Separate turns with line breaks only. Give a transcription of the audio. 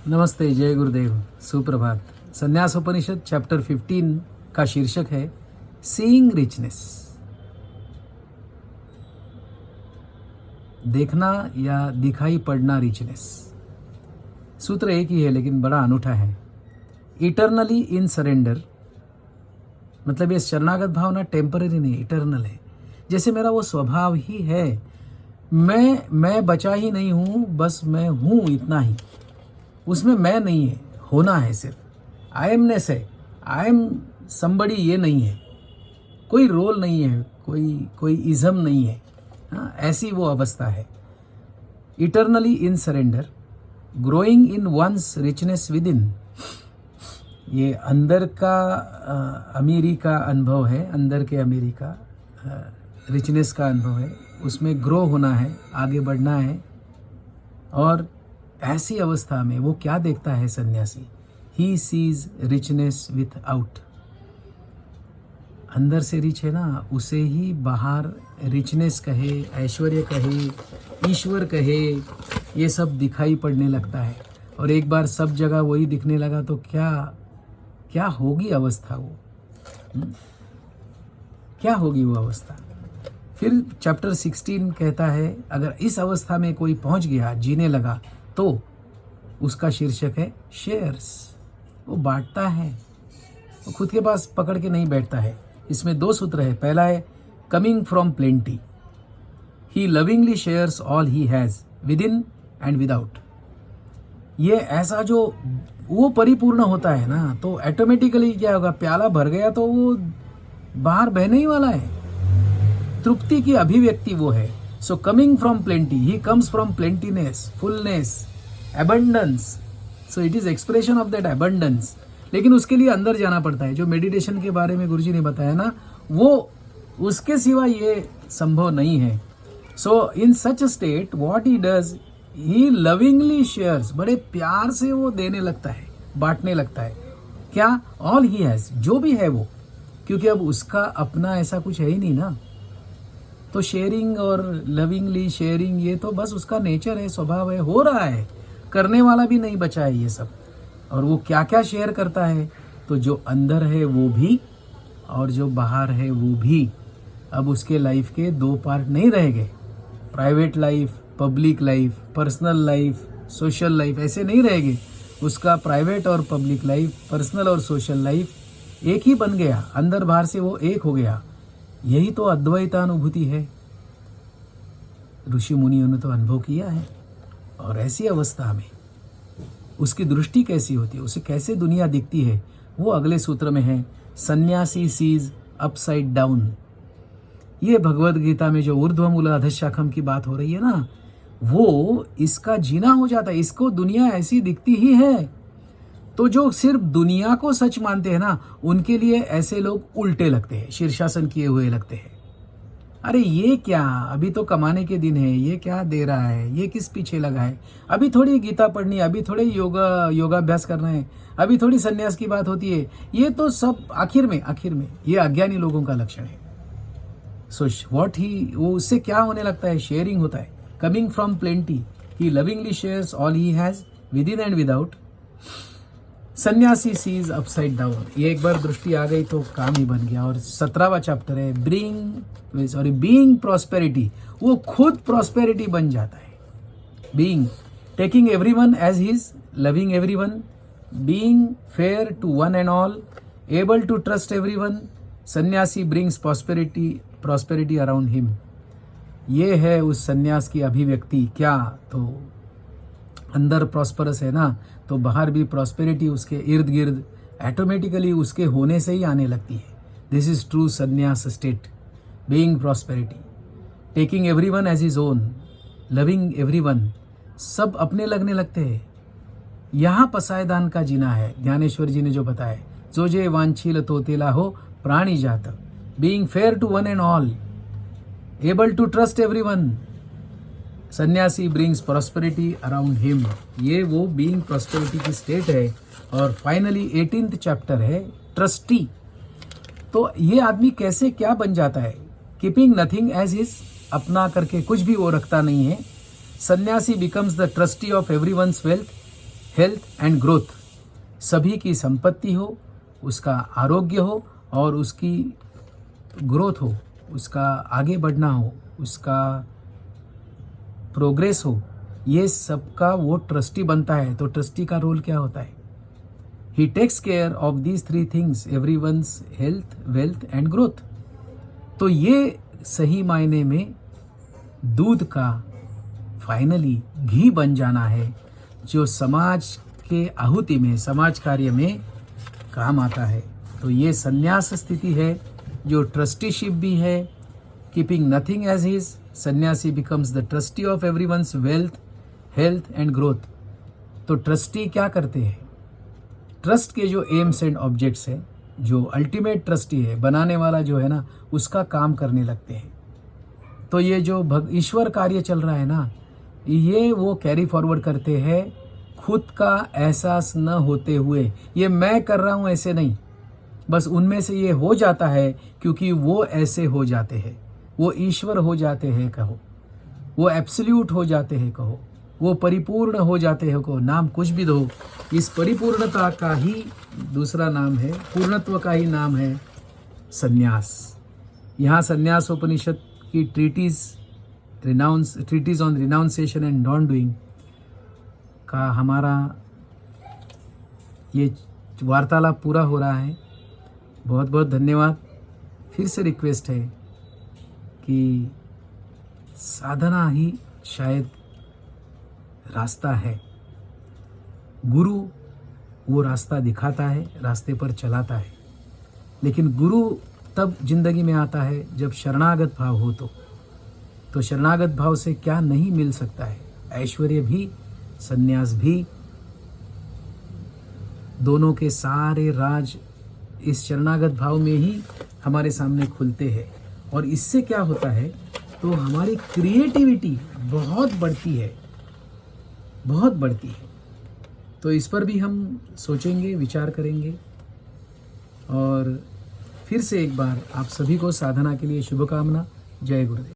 नमस्ते, जय गुरुदेव, सुप्रभात। संन्यास उपनिषद चैप्टर 15 का शीर्षक है सीइंग रिचनेस। देखना या दिखाई पड़ना रिचनेस। सूत्र एक ही है लेकिन बड़ा अनूठा है। इटर्नली इन सरेंडर, मतलब ये शरणागत भावना टेम्पररी नहीं, इटर्नल है। जैसे मेरा वो स्वभाव ही है, मैं बचा ही नहीं हूँ, बस मैं हूँ, इतना ही। उसमें मैं नहीं है, होना है सिर्फ। आई एमनेस है, आई एम समबडी, ये नहीं है। कोई रोल नहीं है, कोई इज़म नहीं है। हाँ, ऐसी वो अवस्था है। Eternally in surrender, growing in one's richness within. ये अंदर का अमीरी का अनुभव है, अंदर के अमीरी का रिचनेस का अनुभव है। उसमें ग्रो होना है, आगे बढ़ना है। और ऐसी अवस्था में वो क्या देखता है सन्यासी? He sees richness with out. अंदर से रिच है ना, उसे ही बाहर रिचनेस कहे, ऐश्वर्य कहे, ईश्वर कहे, ये सब दिखाई पड़ने लगता है। और एक बार सब जगह वही दिखने लगा तो क्या होगी अवस्था वो? क्या होगी वो अवस्था? फिर चैप्टर 16 कहता है, अगर इस अवस्था में कोई पहुंच गया, जीने लगा, तो उसका शीर्षक है शेयर्स। वो बांटता है, वो खुद के पास पकड़ के नहीं बैठता है। इसमें दो सूत्र है। पहला है coming from plenty, he lovingly shares all he has with in and without. ये ऐसा जो वो परिपूर्ण होता है ना, तो ऑटोमेटिकली क्या होगा? प्याला भर गया तो वो बाहर बहने ही वाला है। तृप्ति की अभिव्यक्ति वो है। So coming from plenty, he comes from plentiness, fullness, abundance. So it is expression of that abundance. लेकिन उसके लिए अंदर जाना पड़ता है। जो मेडिटेशन के बारे में गुरुजी ने बताया ना, वो उसके सिवा ये संभव नहीं है। So in such a state, what he does, he lovingly shares. बड़े प्यार से वो देने लगता है, बांटने लगता है। क्या? all he has, जो भी है वो, क्योंकि अब उसका अपना ऐसा कुछ है ही नहीं ना। तो शेयरिंग और लविंगली शेयरिंग, ये तो बस उसका नेचर है, स्वभाव है, हो रहा है। करने वाला भी नहीं बचा है ये सब। और वो क्या क्या शेयर करता है? तो जो अंदर है वो भी और जो बाहर है वो भी। अब उसके लाइफ के दो पार्ट नहीं रह गए। Private life, public life, personal life, social life, ऐसे नहीं रह गए। उसका प्राइवेट और पब्लिक लाइफ, पर्सनल और सोशल लाइफ एक ही बन गया। अंदर बाहर से वो एक हो गया। यही तो अद्वैतानुभूति है। ऋषि मुनियों ने तो अनुभव किया है। और ऐसी अवस्था में उसकी दृष्टि कैसी होती है, उसे कैसे दुनिया दिखती है, वो अगले सूत्र में है। सन्यासी सीज अपसाइड डाउन। ये भगवद गीता में जो ऊर्ध्वमूल अधशाखम की बात हो रही है ना, वो इसका जीना हो जाता है। इसको दुनिया ऐसी दिखती ही है। तो जो सिर्फ दुनिया को सच मानते हैं ना, उनके लिए ऐसे लोग उल्टे लगते हैं, शीर्षासन किए हुए लगते हैं। अरे ये क्या, अभी तो कमाने के दिन है, ये क्या दे रहा है, ये किस पीछे लगा है? अभी थोड़ी गीता पढ़नी है, अभी थोड़ी योगाभ्यास करना है, अभी थोड़ी सन्यास की बात होती है। ये तो सब आखिर में ये अज्ञानी लोगों का लक्षण है। सो वो उससे क्या होने लगता है? शेयरिंग होता है। Coming from plenty, he lovingly shares all he has with in and without. सन्यासी सीज अपसाइड डाउन। ये एक बार दृष्टि आ गई तो काम ही बन गया। और 17वां चैप्टर है बीइंग प्रॉस्पेरिटी। वो खुद प्रॉस्पेरिटी बन जाता है। Being, taking everyone as his, loving everyone, being fair to one and all, able to trust everyone. Sannyasi brings prosperity around him. ये है उस सन्यास की अभिव्यक्ति। क्या? तो अंदर प्रॉस्परस है ना, तो बाहर भी प्रॉस्पेरिटी उसके इर्द गिर्द ऑटोमेटिकली उसके होने से ही आने लगती है। This is true sannyas state, being prosperity, taking everyone as his own, loving everyone. सब अपने लगने लगते हैं। यहाँ पसायदान का जीना है। ज्ञानेश्वर जी ने जो बताया, जो जे वांछील तोतेला हो प्राणी जात, being fair to one and all, able to trust everyone. Sannyasi brings prosperity around him. ये वो बीइंग प्रॉस्पेरिटी की स्टेट है। और फाइनली 18th चैप्टर है ट्रस्टी। तो ये आदमी कैसे क्या बन जाता है? कीपिंग नथिंग एज हिज, अपना करके कुछ भी वो रखता नहीं है। सन्यासी becomes the trustee of everyone's wealth, health and growth, सभी की संपत्ति हो, उसका आरोग्य हो और उसकी ग्रोथ हो, उसका आगे बढ़ना हो, उसका प्रोग्रेस हो, ये सबका वो ट्रस्टी बनता है। तो ट्रस्टी का रोल क्या होता है? He takes care of these 3 things, everyone's health, wealth and growth. तो ये सही मायने में दूध का फाइनली घी बन जाना है, जो समाज के आहुति में, समाज कार्य में काम आता है। तो ये संन्यास स्थिति है जो ट्रस्टीशिप भी है, कीपिंग नथिंग एज हिज। सन्यासी becomes the trustee of everyone's wealth, health and growth. तो ट्रस्टी क्या करते हैं? ट्रस्ट के जो एम्स एंड ऑब्जेक्ट्स है, जो अल्टीमेट ट्रस्टी है, बनाने वाला जो है ना, उसका काम करने लगते हैं। तो ये जो ईश्वर कार्य चल रहा है ना, ये वो कैरी फॉरवर्ड करते हैं खुद का एहसास न होते हुए। ये मैं कर रहा हूँ ऐसे नहीं, बस उनमें से ये हो जाता है क्योंकि वो ऐसे हो जाते हैं, वो ईश्वर हो जाते हैं कहो, वो एब्सोल्यूट हो जाते हैं कहो, वो परिपूर्ण हो जाते हैं कहो, नाम कुछ भी दो। इस परिपूर्णता का ही दूसरा नाम है, पूर्णत्व का ही नाम है संन्यास। यहाँ संन्यास उपनिषद की treatise on renunciation and non doing का हमारा ये वार्तालाप पूरा हो रहा है। बहुत बहुत धन्यवाद। फिर से रिक्वेस्ट है कि साधना ही शायद रास्ता है। गुरु वो रास्ता दिखाता है, रास्ते पर चलाता है, लेकिन गुरु तब जिंदगी में आता है जब शरणागत भाव हो। तो शरणागत भाव से क्या नहीं मिल सकता है? ऐश्वर्य भी, संन्यास भी, दोनों के सारे राज इस शरणागत भाव में ही हमारे सामने खुलते हैं। और इससे क्या होता है? तो हमारी क्रिएटिविटी बहुत बढ़ती है, बहुत बढ़ती है। तो इस पर भी हम सोचेंगे, विचार करेंगे। और फिर से एक बार आप सभी को साधना के लिए शुभकामना। जय गुरुदेव।